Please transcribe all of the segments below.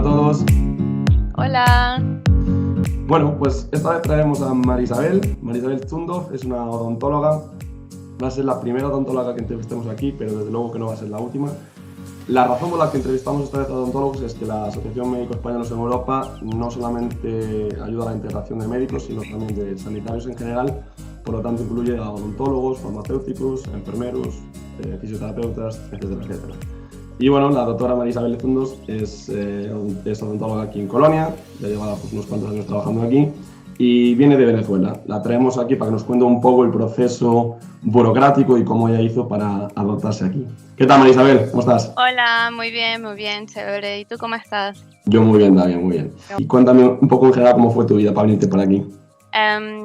a todos. Hola. Bueno, pues esta vez traemos a Marisabel. Marisabel Zundov es una odontóloga. Va a ser la primera odontóloga que entrevistemos aquí, pero desde luego que no va a ser la última. La razón por la que entrevistamos esta vez a odontólogos es que la Asociación Médicos Españoles en Europa no solamente ayuda a la integración de médicos, sino también de sanitarios en general. Por lo tanto, incluye a odontólogos, farmacéuticos, enfermeros, fisioterapeutas, etcétera, etcétera. Y bueno, la doctora Marisabel Zundov es odontóloga aquí en Colonia, ya lleva unos cuantos años trabajando aquí y viene de Venezuela. La traemos aquí para que nos cuente un poco el proceso burocrático y cómo ella hizo para adoptarse aquí. ¿Qué tal, Marisabel? ¿Cómo estás? Hola, muy bien, chévere. ¿Y tú cómo estás? Yo muy bien, David, muy bien. Y cuéntame un poco en general cómo fue tu vida para venirte por aquí.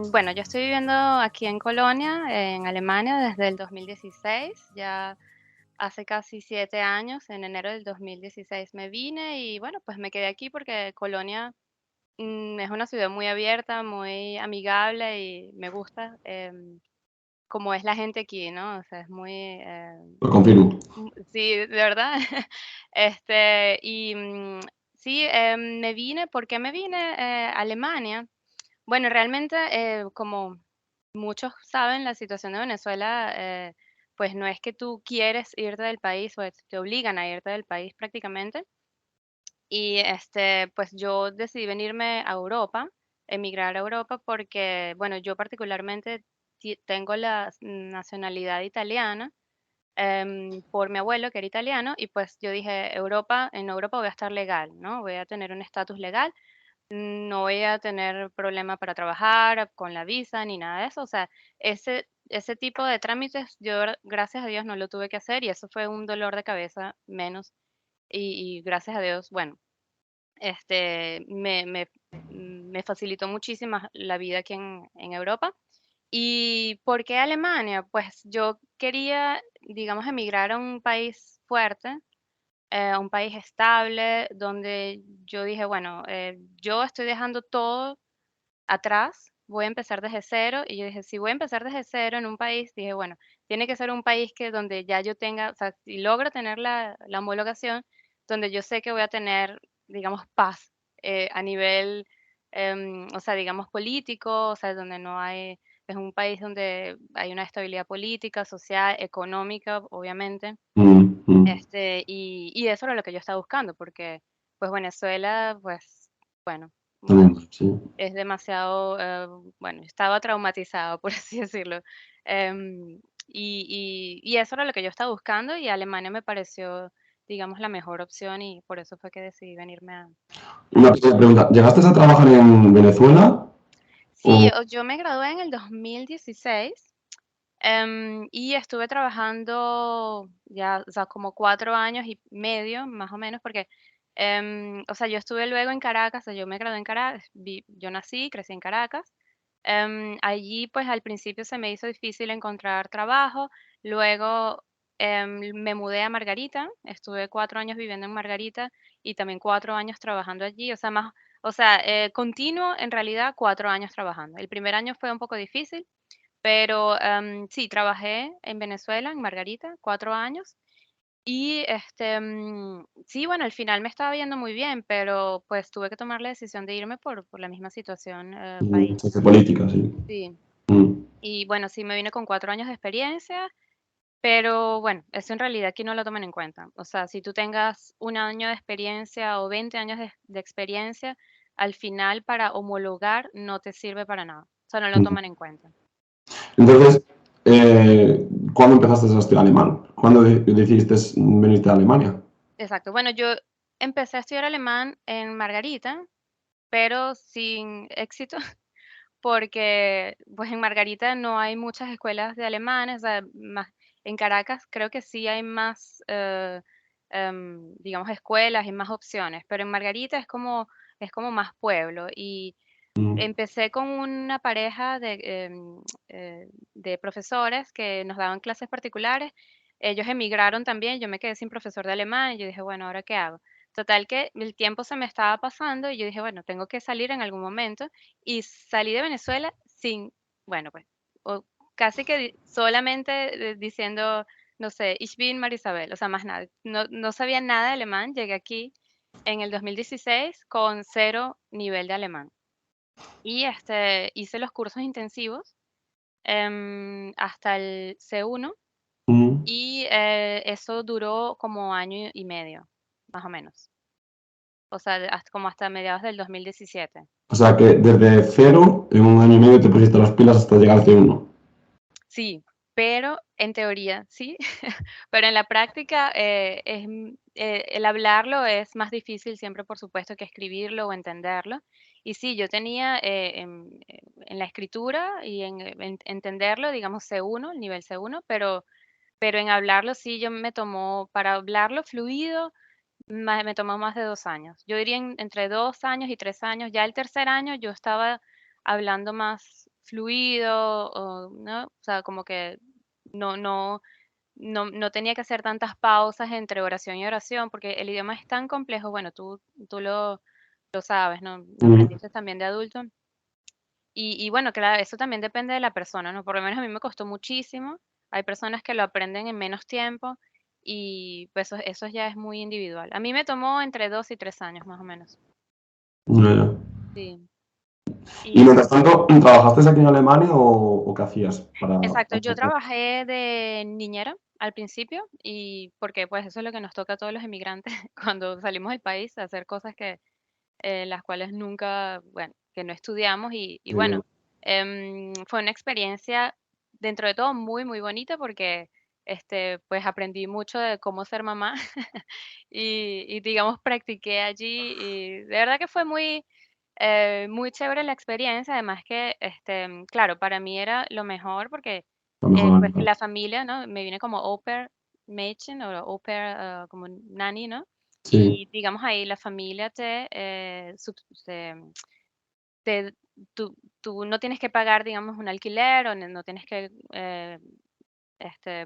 Bueno, yo estoy viviendo aquí en Colonia, en Alemania, desde el 2016. Ya hace casi 7 años, en enero del 2016 me vine y bueno, pues me quedé aquí porque Colonia es una ciudad muy abierta, muy amigable y me gusta cómo es la gente aquí, ¿no? O sea, es muy, Lo confirmo. sí, de verdad. Sí, me vine, ¿por qué me vine a Alemania? Bueno, realmente, como muchos saben, la situación de Venezuela, pues no es que tú quieres irte del país, pues te obligan a irte del país prácticamente. Y pues yo decidí venirme a Europa, emigrar a Europa, porque, bueno, yo particularmente tengo la nacionalidad italiana por mi abuelo, que era italiano, y pues yo dije, Europa, en Europa voy a estar legal, ¿no? Voy a tener un estatus legal, no voy a tener problema para trabajar con la visa ni nada de eso. O sea, ese tipo de trámites yo, gracias a Dios, no lo tuve que hacer y eso fue un dolor de cabeza menos. Y gracias a Dios, bueno, me facilitó muchísimo la vida aquí en Europa. ¿Y por qué Alemania? Pues yo quería, digamos, emigrar a un país fuerte, a un país estable, donde yo dije, bueno, yo estoy dejando todo atrás, voy a empezar desde cero. Y yo dije, si voy a empezar desde cero en un país, dije, bueno, tiene que ser un país que donde ya yo tenga, o sea, si logro tener la homologación, donde yo sé que voy a tener, digamos, paz a nivel, o sea, digamos, político, o sea, donde no hay, es un país donde hay una estabilidad política, social, económica, obviamente. Y eso era lo que yo estaba buscando, porque pues Venezuela, pues, bueno, Sí. es demasiado, bueno, estaba traumatizado, por así decirlo. Y eso era lo que yo estaba buscando y Alemania me pareció, digamos, la mejor opción y por eso fue que decidí venirme Una aquí. pequeña pregunta. ¿Llegaste a trabajar en Venezuela? Sí, O... yo me gradué en el 2016. Y estuve trabajando ya, o sea, como 4 años y medio, más o menos, porque, o sea, yo estuve luego en Caracas, o sea, yo me gradué en Caracas, yo nací, crecí en Caracas. Allí, pues, al principio se me hizo difícil encontrar trabajo. Luego, me mudé a Margarita, estuve 4 años viviendo en Margarita y también 4 años trabajando allí, o sea, continuo, en realidad, 4 años trabajando. El primer año fue un poco difícil, pero, sí, trabajé en Venezuela, en Margarita, 4 años. Y, sí, bueno, al final me estaba yendo muy bien, pero, pues, tuve que tomar la decisión de irme por la misma situación, país. Ciencia política, sí. Sí. Mm. Y, bueno, sí me vine con 4 años de experiencia, pero, bueno, eso en realidad aquí no lo toman en cuenta. O sea, si tú tengas 1 año de experiencia o 20 años de experiencia, al final para homologar no te sirve para nada. O sea, no lo Mm. toman en cuenta. Entonces, ¿cuándo empezaste a estudiar alemán? ¿Cuándo decidiste venirte a Alemania? Exacto. Bueno, yo empecé a estudiar alemán en Margarita, pero sin éxito, porque pues en Margarita no hay muchas escuelas de alemanes, o sea, más, en Caracas creo que sí hay más, digamos, escuelas y más opciones, pero en Margarita es como más pueblo. Y Mm. empecé con una pareja de profesores que nos daban clases particulares. Ellos emigraron también, yo me quedé sin profesor de alemán y yo dije, bueno, ¿ahora qué hago? Total que el tiempo se me estaba pasando y yo dije, bueno, tengo que salir en algún momento. Y salí de Venezuela sin, bueno, pues, o casi que solamente diciendo, no sé, Ich bin Marisabel, o sea, más nada. No, no sabía nada de alemán, llegué aquí en el 2016 con cero nivel de alemán. Y hice los cursos intensivos hasta el C1 Mm. y eso duró como año y medio, más o menos. O sea, como hasta mediados del 2017. O sea que desde cero, en un año y medio, te pusiste las pilas hasta llegar a C1. Sí, pero en teoría sí, pero en la práctica el hablarlo es más difícil siempre, por supuesto, que escribirlo o entenderlo. Y sí, yo tenía en la escritura y en entenderlo, digamos C1, el nivel C1, pero en hablarlo sí, para hablarlo fluido, me tomó más de 2 años. Yo diría entre 2 años y 3 años. Ya el tercer año yo estaba hablando más fluido, ¿no? O sea, como que no, no, no tenía que hacer tantas pausas entre oración y oración, porque el idioma es tan complejo. Bueno, tú lo sabes, ¿no? Lo Mm. aprendiste también de adulto. Y bueno, claro, eso también depende de la persona, ¿no? Por lo menos a mí me costó muchísimo. Hay personas que lo aprenden en menos tiempo y pues eso ya es muy individual. A mí me tomó entre 2 y 3 años más o menos. Ya, ya. Sí. Y Y mientras tanto, ¿trabajaste aquí en Alemania o qué hacías exacto, para yo hacer? trabajé de niñera al principio y porque pues eso es lo que nos toca a todos los inmigrantes cuando salimos del país, hacer cosas que las cuales nunca, bueno, que no estudiamos y Sí, bueno, fue una experiencia dentro de todo muy, muy bonita porque pues aprendí mucho de cómo ser mamá y digamos practiqué allí y de verdad que fue muy chévere la experiencia, además que, claro, para mí era lo mejor porque a lo mejor pues Alemania. la familia, ¿no? Me vine como au pair Mädchen o au pair como nanny, ¿no? Sí, Y digamos ahí la familia te tú no tienes que pagar, digamos, un alquiler o no tienes que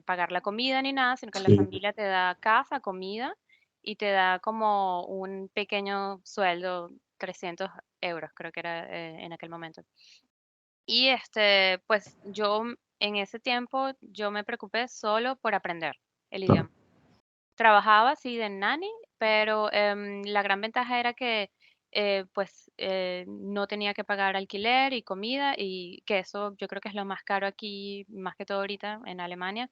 pagar la comida ni nada, sino que la sí, familia te da casa, comida y te da como un pequeño sueldo, 300 euros creo que era en aquel momento. Y pues yo en ese tiempo yo me preocupé solo por aprender el claro. idioma. Trabajaba así de nanny, pero, la gran ventaja era que, pues, no tenía que pagar alquiler y comida, y que eso yo creo que es lo más caro aquí, más que todo ahorita en Alemania,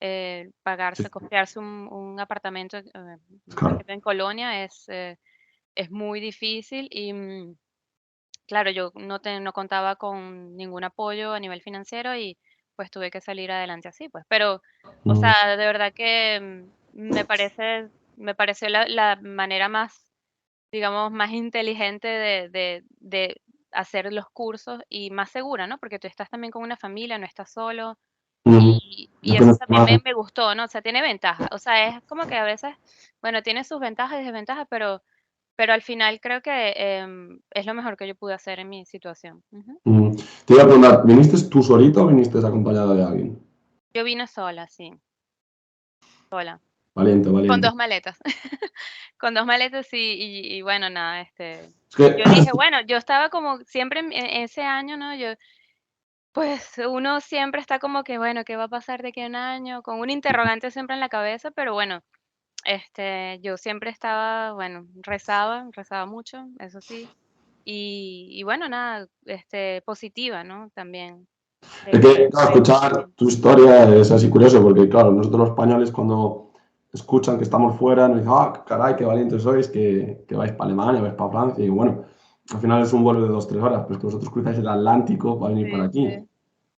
Sí, costearse un apartamento, más que claro. todo en Colonia es muy difícil y, claro, yo no contaba con ningún apoyo a nivel financiero y, pues, tuve que salir adelante así, pues. Pero, o Mm. sea, de verdad que, me pareció la manera más, digamos, más inteligente de hacer los cursos y más segura, ¿no? Porque tú estás también con una familia, no estás solo, Mm. y No eso tienes también más. me gustó, ¿no? O sea, tiene ventajas. O sea, es como que a veces, bueno, tiene sus ventajas y desventajas, pero al final creo que, es lo mejor que yo pude hacer en mi situación. Ujú. Mm. Te iba a preguntar, ¿viniste tú solita o viniste acompañada de alguien? Yo vine sola, sí, sola, Valiente, con valiente. 2 maletas. Con 2 maletas, sí, y bueno, nada, Es que, yo dije, bueno, yo estaba como siempre en ese año, ¿no? Pues, uno siempre está como que, bueno, ¿qué va a pasar de aquí a un año? Con un interrogante siempre en la cabeza, pero bueno, yo siempre estaba, bueno, rezaba mucho, eso sí, y bueno, nada, positiva, ¿no? También, de es que que, claro, estoy escuchar bien. tu historia es así curioso, porque, claro, nosotros los españoles cuando escuchan que estamos fuera, nos dicen, ah, caray, qué valientes sois, que vais para Alemania, vais para Francia, y bueno, al final es un vuelo de 2, 3 horas, pero es que vosotros cruzáis el Atlántico para venir para Sí, aquí, sí.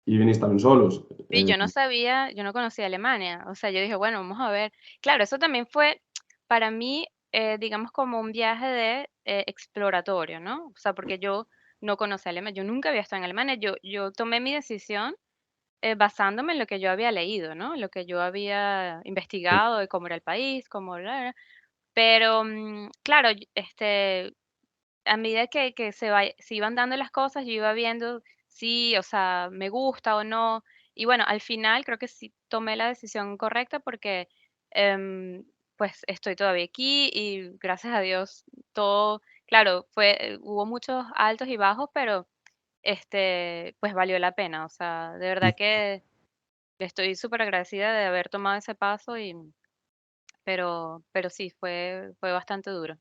y venís también solos. Sí, yo no sabía, yo no conocía Alemania, o sea, yo dije, bueno, vamos a ver. Claro, eso también fue para mí, digamos, como un viaje de exploratorio, ¿no? O sea, porque yo no conocía Alemania, yo nunca había estado en Alemania, yo tomé mi decisión basándome en lo que yo había leído, ¿no? Lo que yo había investigado de cómo era el país, cómo era, pero claro, a medida que se iban dando las cosas, yo iba viendo si, o sea, me gusta o no. Y bueno, al final creo que sí tomé la decisión correcta porque, pues, estoy todavía aquí y gracias a Dios todo, claro, hubo muchos altos y bajos, pero, pues, valió la pena. O sea, de verdad que estoy súper agradecida de haber tomado ese paso pero sí, fue bastante duro.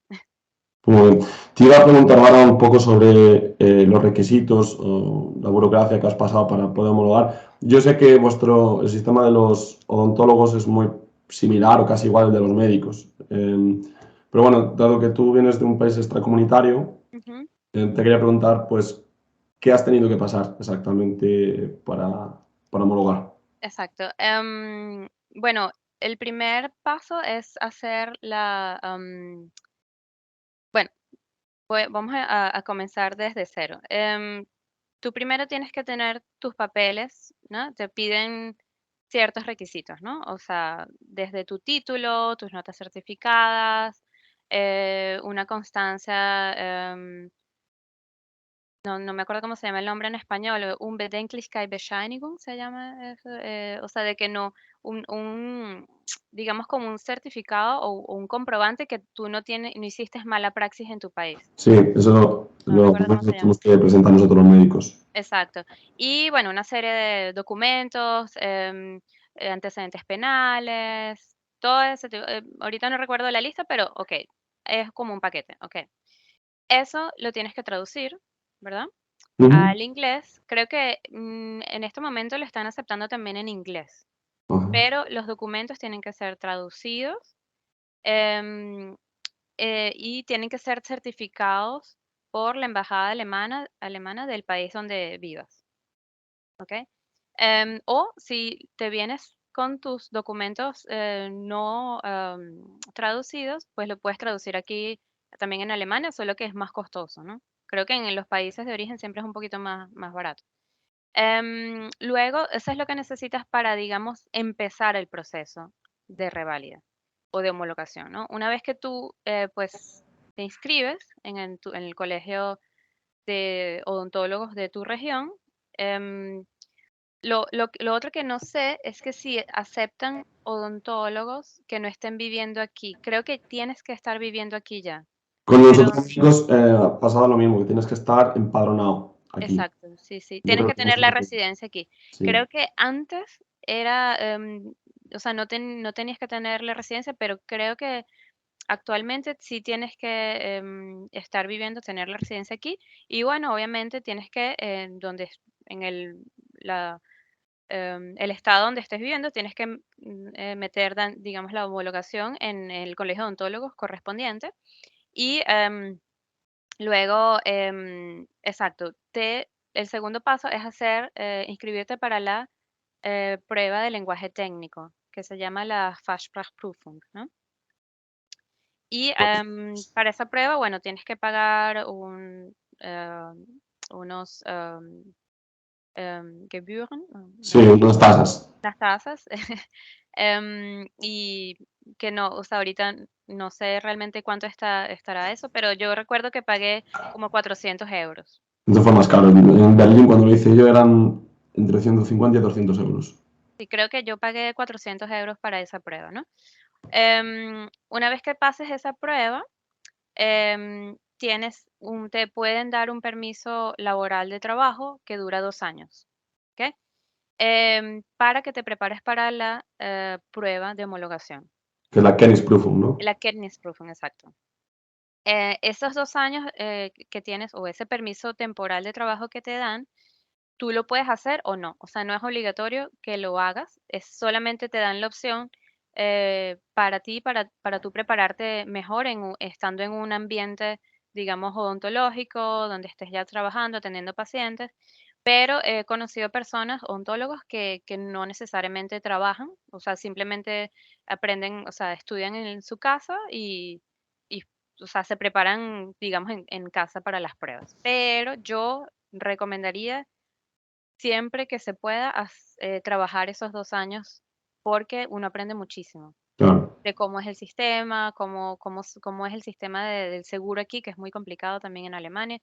Muy bien. Te iba a preguntar ahora un poco sobre los requisitos o la burocracia que has pasado para poder homologar. Yo sé que el sistema de los odontólogos es muy similar o casi igual al de los médicos. Pero bueno, dado que tú vienes de un país extracomunitario, Ujú, te quería preguntar, pues, ¿qué has tenido que pasar exactamente para homologar? exacto. Bueno, el primer paso es hacer bueno, vamos a comenzar desde cero. Tú primero tienes que tener tus papeles, ¿no? Te piden ciertos requisitos, ¿no? O sea, desde tu título, tus notas certificadas, una constancia, no me acuerdo cómo se llama el nombre en español, Unbedenklichkeitsbescheinigung se llama eso, o sea, de que no, digamos como un certificado o un comprobante que tú no hiciste mala praxis en tu país. Sí, eso No lo recuerdo cómo se llama. tenemos que presentar nosotros los médicos. Exacto. Y bueno, una serie de documentos, antecedentes penales, todo ese tipo. Ahorita no recuerdo la lista, pero ok, es como un paquete, ok. Eso lo tienes que traducir, ¿verdad? Ujú. Al inglés. Creo que en este momento lo están aceptando también en inglés, Ajá. pero los documentos tienen que ser traducidos em, y tienen que ser certificados por la embajada alemana del país donde vivas. ¿Ok? O si te vienes con tus documentos no traducidos, pues lo puedes traducir aquí también en Alemania, solo que es más costoso, ¿no? Creo que en los países de origen siempre es un poquito más barato. Luego, eso es lo que necesitas para, digamos, empezar el proceso de reválida o de homologación, ¿no? Una vez que tú, pues, te inscribes en el colegio de odontólogos de tu región, em, lo otro que no sé es que si aceptan odontólogos que no estén viviendo aquí. Creo que tienes que estar viviendo aquí ya. Con Pero nosotros médicos ha pasado lo mismo, que tienes que estar empadronado aquí. exacto, sí, sí. Yo Tienes creo que que tener la vosotros, residencia aquí. sí. Creo que antes era, o sea, no tenías que tener la residencia, pero creo que actualmente sí tienes que estar viviendo, tener la residencia aquí. Y bueno, obviamente tienes que, en el estado donde estés viviendo, tienes que meter, digamos, la homologación en el colegio de odontólogos correspondiente. Y luego, exacto, el segundo paso es inscribirte para la prueba de lenguaje técnico, que se llama la Fachsprachprüfung, ¿no? Y para esa prueba, bueno, tienes que pagar unos Gebühren, Sí, unas tasas. las tasas, y que no, o sea, ahorita no sé realmente cuánto estará eso, pero yo recuerdo que pagué como 400 euros. Entonces fue más caro. En Berlín, cuando lo hice yo, eran entre 150 y 200 euros. Sí, creo que yo pagué 400 euros para esa prueba, ¿no? Una vez que pases esa prueba, te pueden dar un permiso laboral de trabajo que dura 2 años, ¿ok? Para que te prepares para la prueba de homologación, Que es la Kennisprüfung, ¿no? la Kenntnisprüfung, exacto. Esos 2 años que tienes o ese permiso temporal de trabajo que te dan, tú lo puedes hacer o no. O sea, no es obligatorio que lo hagas, es solamente te dan la opción para ti, para tú prepararte mejor estando en un ambiente, digamos, odontológico, donde estés ya trabajando, atendiendo pacientes. Pero he conocido personas, odontólogos, que no necesariamente trabajan, o sea, simplemente aprenden, o sea, estudian en su casa y o sea, se preparan, digamos, en casa para las pruebas. Pero yo recomendaría siempre que se pueda trabajar esos 2 años porque uno aprende muchísimo Claro. de cómo es el sistema, cómo es el sistema del seguro aquí, que es muy complicado también en Alemania,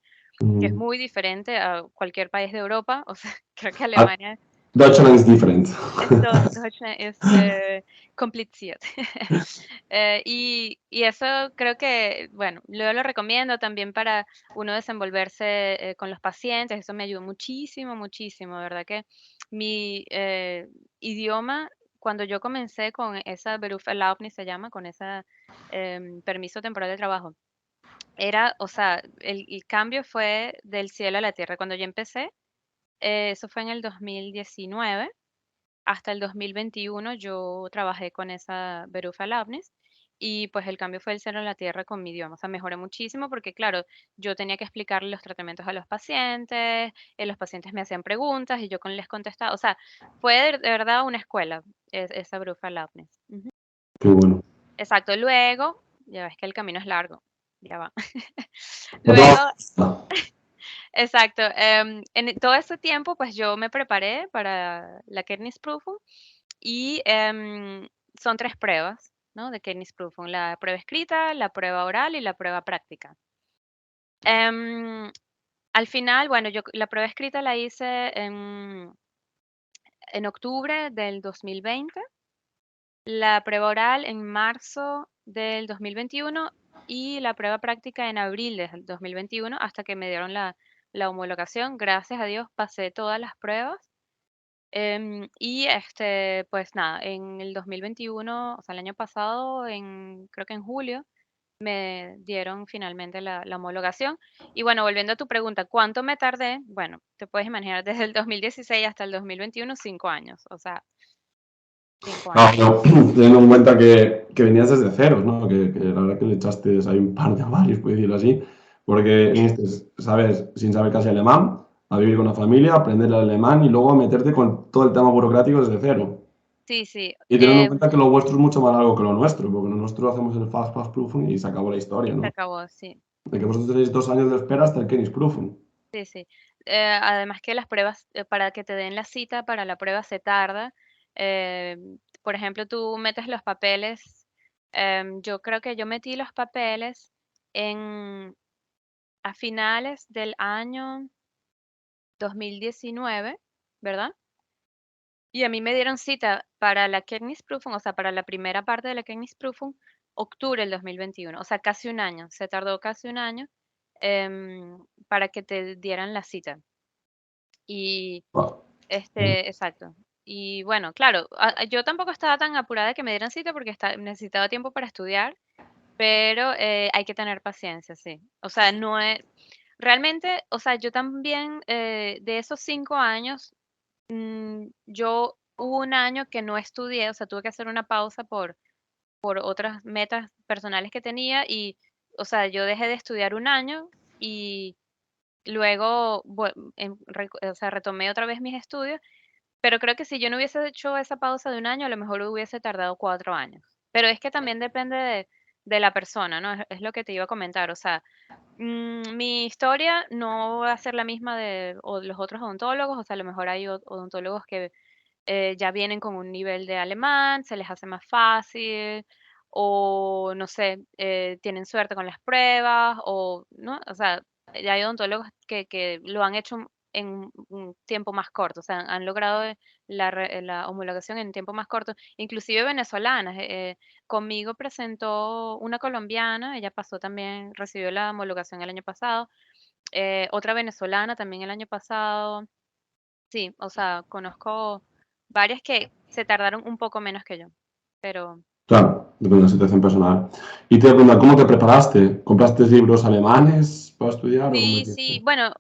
que es Mm. muy diferente a cualquier país de Europa. O sea, creo que Ah, Alemania Deutschland is different. Deutschland es kompliziert. Y eso creo que, bueno, yo lo recomiendo también para uno desenvolverse con los pacientes. Eso me ayudó muchísimo, muchísimo, ¿verdad? Que mi idioma, cuando yo comencé con esa Berufserlaubnis se llama, con ese permiso temporal de trabajo, era, o sea, el cambio fue del cielo a la tierra. Cuando yo empecé, eso fue en el 2019, hasta el 2021 yo trabajé con esa Verufa Labnis y pues el cambio fue del cielo a la tierra con mi idioma. O sea, mejoré muchísimo porque, claro, yo tenía que explicarle los tratamientos a los pacientes me hacían preguntas y yo les contestaba. O sea, fue de verdad una escuela, esa Verufa Labnis. Ujú. Qué bueno. Exacto. Luego, ya ves que el camino es largo, ya va. Luego, No, exacto. Todo ese tiempo, pues yo me preparé para la Kennisprüfung y son 3 pruebas, ¿no? De Kennisprüfung, la prueba escrita, la prueba oral y la prueba práctica. Em, Al final, bueno, yo la prueba escrita la hice en octubre del 2020, la prueba oral en marzo del 2021 y la prueba práctica en abril del 2021, hasta que me dieron la homologación. Gracias a Dios pasé todas las pruebas. Y pues nada, en el 2021, o sea, el año pasado, creo que en julio, me dieron finalmente la homologación. Y bueno, volviendo a tu pregunta, ¿cuánto me tardé? Bueno, te puedes imaginar, desde el 2016 hasta el 2021, 5 años, o sea, 5 años. no, teniendo en cuenta que venías desde ceros, ¿no? Que la verdad que le echaste ahí un par de avarios, por decirlo así, porque viniste, sabes, sin saber casi alemán, a vivir con una familia, aprender el alemán y luego a meterte con todo el tema burocrático desde cero. Sí, sí. Y teniendo en cuenta que lo vuestro es mucho más largo que lo nuestro, porque nosotros hacemos el Fachprüfung y se acabó la historia, Se ¿no? acabó, sí. De que vosotros tenéis 2 años de espera hasta el Kennisprüfung. Sí, sí. Además que las pruebas, para que te den la cita para la prueba se tarda. Por ejemplo, tú metes los papeles, yo creo que yo metí los papeles en, a finales del año 2019, ¿verdad? Y a mí me dieron cita para la Kennisprüfung, o sea, para la primera parte de la Kennisprüfung, octubre del 2021, o sea, casi un año. Se tardó casi un año para que te dieran la cita. Y exacto. Y bueno, claro, yo tampoco estaba tan apurada de que me dieran cita porque necesitaba tiempo para estudiar, pero hay que tener paciencia, sí. O sea, no es, realmente, o sea, yo también, de esos 5 años, yo hubo un año que no estudié, o sea, tuve que hacer una pausa por otras metas personales que tenía y, o sea, yo dejé de estudiar un año y luego, o sea, retomé otra vez mis estudios, pero creo que si yo no hubiese hecho esa pausa de un año, a lo mejor hubiese tardado 4 años. Pero es que también depende de la persona, ¿no? Es lo que te iba a comentar. O sea, mi historia no va a ser la misma de los otros odontólogos. O sea, a lo mejor hay odontólogos que ya vienen con un nivel de alemán, se les hace más fácil, o no sé, tienen suerte con las pruebas, o, ¿no? O sea, ya hay odontólogos que lo han hecho en un tiempo más corto, o sea, han logrado la homologación en tiempo más corto, inclusive venezolanas. Conmigo presentó una colombiana, ella pasó también, recibió la homologación el año pasado, otra venezolana también el año pasado. Sí, o sea, conozco varias que se tardaron un poco menos que yo, pero Claro, depende de la situación personal. Y te pregunto, ¿cómo te preparaste? ¿Compraste libros alemanes para estudiar o cómo sí, hiciste? sí, bueno,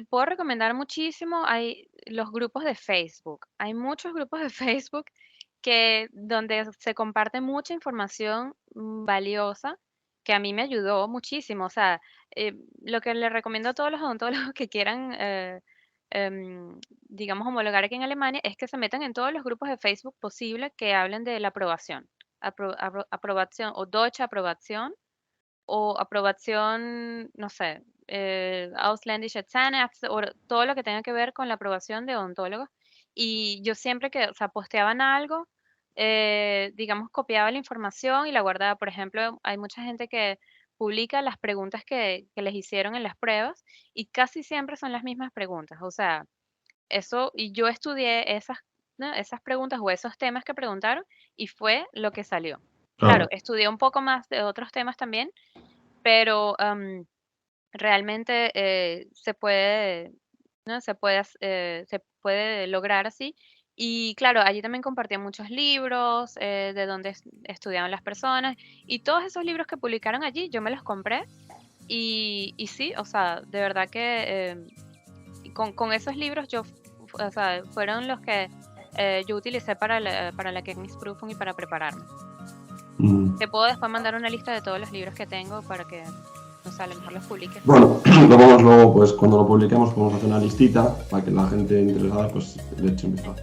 puedo recomendar muchísimo, hay los grupos de Facebook, hay muchos grupos de Facebook donde se comparte mucha información valiosa que a mí me ayudó muchísimo, o sea, lo que le recomiendo a todos los odontólogos que quieran, digamos, homologar aquí en Alemania es que se metan en todos los grupos de Facebook posible que hablen de la aprobación, aprobación o Deutsche aprobación o aprobación, no sé, ausländische Zahnärzte o todo lo que tenga que ver con la aprobación de odontólogos. Y yo siempre que, o sea, posteaban algo, digamos, copiaba la información y la guardaba. Por ejemplo, hay mucha gente que publica las preguntas que les hicieron en las pruebas y casi siempre son las mismas preguntas. O sea, eso, y yo estudié esas, ¿no? Esas preguntas o esos temas que preguntaron y fue lo que salió. Claro, Claro, estudié un poco más de otros temas también, pero, realmente, se puede, ¿no? Se puede lograr así. Y claro, allí también compartían muchos libros, de donde estudiaban las personas, y todos esos libros que publicaron allí, yo me los compré Y sí, o sea, de verdad que con esos libros o sea, fueron los que yo utilicé para la King's Proofing y para prepararme. Mm. Te puedo después mandar una lista de todos los libros que tengo para que, o sea, a lo mejor los publiques. Bueno, lo vamos luego, pues cuando lo publiquemos, podemos hacer una listita para que la gente interesada pues le eche un vistazo.